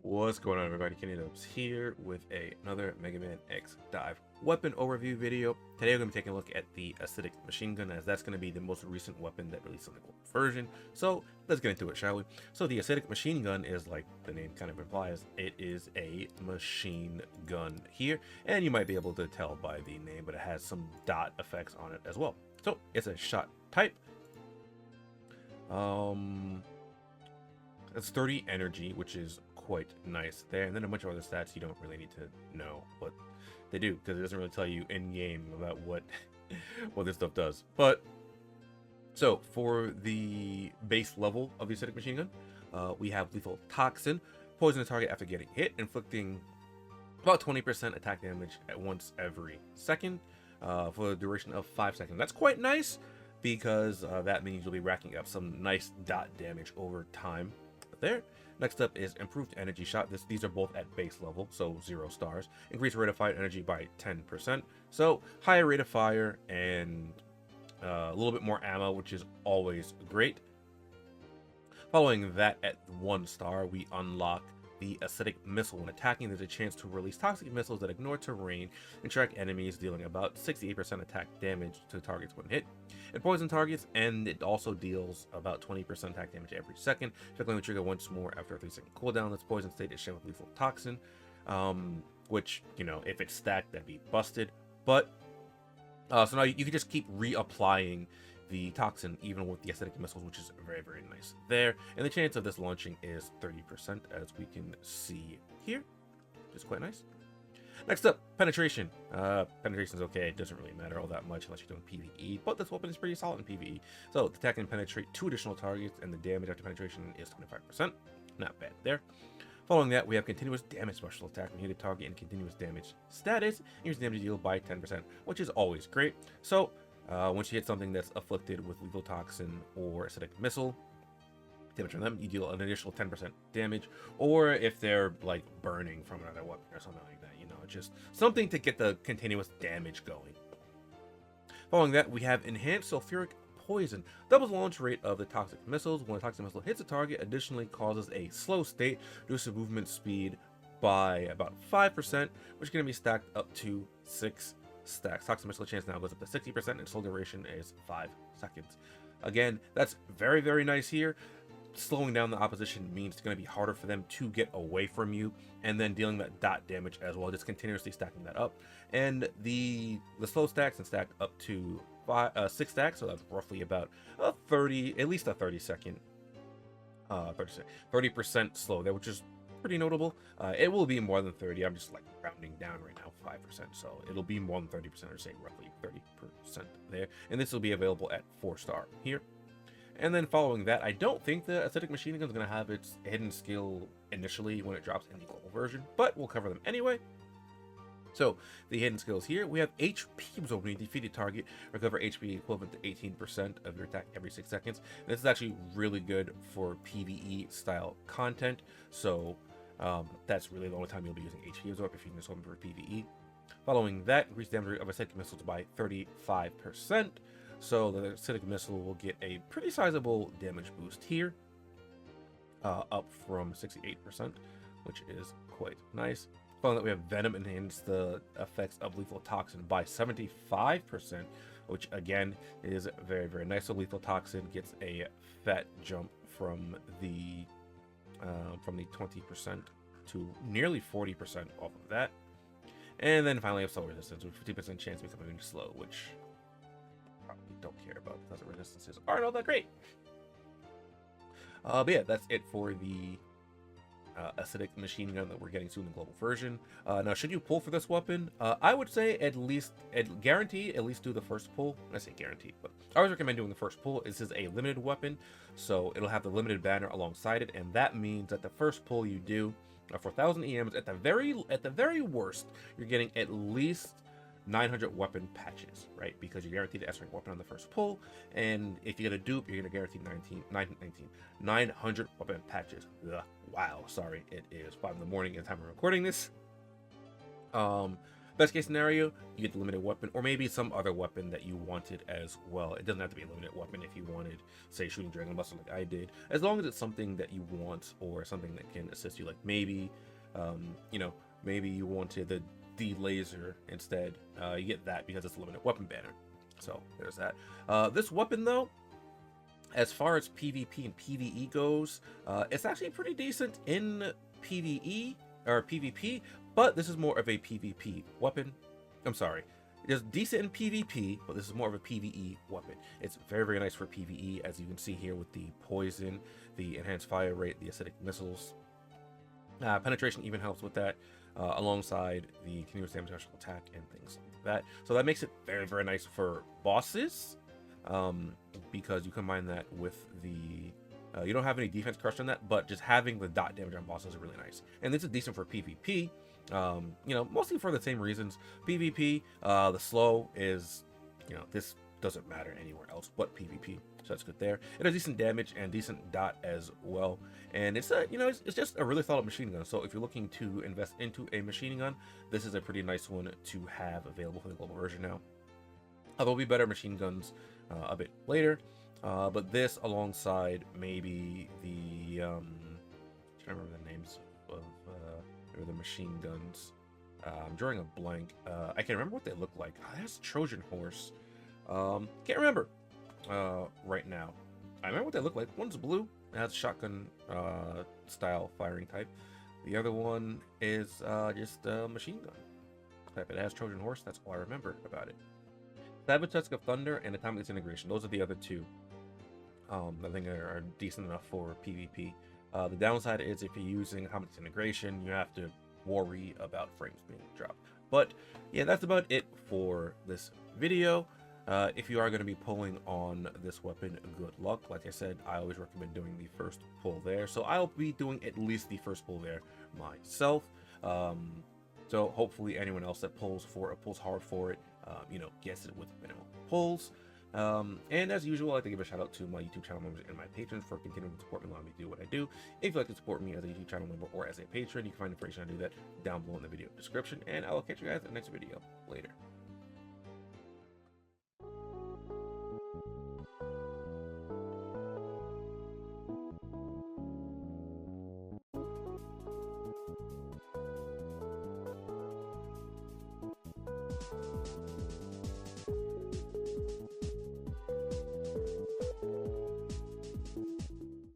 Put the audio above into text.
What's going on, everybody? TheKennyDubz here with another Mega Man X Dive weapon overview video. Today we're going to be taking a look at the acidic machine gun, as that's going to be the most recent weapon that released on the global version. So let's get into it, shall we? So the acidic machine gun is, like the name kind of implies, it is a machine gun here, and you might be able to tell by the name, but it has some dot effects on it as well. So it's a shot type. It's 30 energy, which is quite nice there, and then a bunch of other stats you don't really need to know what they do, because it doesn't really tell you in game about what this stuff does. But so for the base level of the acidic machine gun, we have lethal toxin, poison the target after getting hit, inflicting about 20% attack damage at once every second for the duration of 5 seconds. That's quite nice, because that means you'll be racking up some nice dot damage over time there. Next up is improved energy shot. These are both at base level, so 0 stars. Increase rate of fire energy by 10%. So higher rate of fire and a little bit more ammo, which is always great. Following that, at 1 star, we unlock the acidic missile. When attacking, there's a chance to release toxic missiles that ignore terrain and track enemies, dealing about 68% attack damage to targets when hit. It poison targets, and it also deals about 20% attack damage every second. Triggering the trigger once more after a 3-second cooldown. This poison state is shared with lethal toxin, which, you know, if it's stacked, that'd be busted. But so now you can just keep reapplying the toxin even with the acidic missiles, which is very, very nice there. And the chance of this launching is 30%, as we can see here, which is quite nice. Next up, penetration. Penetration is okay. It doesn't really matter all that much unless you're doing PvE, but this weapon is pretty solid in PvE. So the attack can penetrate 2 additional targets, and the damage after penetration is 25%. Not bad there. Following that, we have continuous damage special attack. When you hit a target in continuous damage status, increase damage deal by 10%, which is always great. So once you hit something that's afflicted with lethal toxin or acidic missile damage on them, you deal an additional 10% damage. Or if they're like burning from another weapon or something like that, you know, just something to get the continuous damage going. Following that, we have enhanced sulfuric poison. Doubles the launch rate of the toxic missiles. When a toxic missile hits a target, additionally causes a slow state, reduces movement speed by about 5%, which is going to be stacked up to 6 stacks. Toxic missile chance now goes up to 60%, and slow duration is 5 seconds. Again, that's very, very nice here. Slowing down the opposition means it's going to be harder for them to get away from you, and then dealing that dot damage as well, just continuously stacking that up. And the slow stacks and stacked up to 6 stacks, so that's roughly about a 30% slow there, which is pretty notable. It will be more than 30. I'm just like rounding down right now, 5%, so it'll be more than 30%, or say roughly 30% there. And this will be available at 4 star here. And then following that, I don't think the acidic machine gun is going to have its hidden skill initially when it drops in the global version, but we'll cover them anyway. So the hidden skills here, we have HP absorb. When you defeat a target, recover HP equivalent to 18% of your attack every 6 seconds. And this is actually really good for PvE style content. So that's really the only time you'll be using HP absorb, if you can absorb for PvE. Following that, increase damage of acidic missiles by 35%. So the acidic missile will get a pretty sizable damage boost here, up from 68%, which is quite nice. Following that, we have Venom enhance the effects of lethal toxin by 75%, which again is very, very nice. So lethal toxin gets a fat jump from the 20% to nearly 40% off of that. And then finally, we have slow resistance with 50% chance of becoming slow, which probably don't care about because the resistances aren't all that great. But yeah, that's it for the acidic machine gun that we're getting soon in the global version. Now, should you pull for this weapon? I would say guarantee at least do the first pull. I say guaranteed, but I always recommend doing the first pull. This is a limited weapon, so it'll have the limited banner alongside it, and that means that the first pull you do for 1,000 EMs, at the very worst, you're getting at least 900 weapon patches, right? Because you're guaranteed the S-rank weapon on the first pull, and if you get a dupe, you're gonna guarantee 900 weapon patches. Ugh, wow, sorry, it is 5 in the morning at the time of recording this. Best case scenario, you get the limited weapon, or maybe some other weapon that you wanted as well. It doesn't have to be a limited weapon if you wanted, say, shooting Dragon Buster like I did, as long as it's something that you want or something that can assist you. Like maybe, you know, maybe you wanted the D laser instead. You get that because it's a limited weapon banner. So there's that. This weapon though, as far as PvP and PvE goes, it's actually pretty decent in PvE or PvP, but this is more of a PvP weapon. I'm sorry, it's decent in PvP, but this is more of a PvE weapon. It's very, very nice for PvE, as you can see here with the poison, the enhanced fire rate, the acidic missiles. Penetration even helps with that, alongside the continuous damage special attack and things like that. So that makes it very, very nice for bosses, because you combine that with the you don't have any defense crush on that, but just having the dot damage on bosses is really nice. And this is decent for PvP, you know, mostly for the same reasons. PvP, the slow is, you know, this doesn't matter anywhere else but PvP, so that's good there. It has decent damage and decent dot as well, and it's a, you know, it's just a really solid machine gun. So if you're looking to invest into a machine gun, this is a pretty nice one to have available for the global version now. There'll be better machine guns a bit later, but this alongside maybe the I'm trying to remember the names of the machine guns. I'm drawing a blank. I can remember what they look like. Oh, that's Trojan Horse. Can't remember right now. I remember what they look like. One's blue, it has shotgun style firing type. The other one is just a machine gun type. It has Trojan Horse. That's all I remember about it. Savage Tusk of Thunder and Atomic Disintegration. Those are the other two. I think are decent enough for PvP. The downside is if you're using Atomic Disintegration, you have to worry about frames being dropped. But yeah, that's about it for this video. If you are going to be pulling on this weapon, good luck. Like I said, I always recommend doing the first pull there. So I'll be doing at least the first pull there myself. So hopefully anyone else that pulls hard for it, you know, gets it with minimal pulls. And as usual, I'd like to give a shout out to my YouTube channel members and my patrons for continuing to support me, allowing me to do what I do. If you'd like to support me as a YouTube channel member or as a patron, you can find information on do that down below in the video description. And I'll catch you guys in the next video later.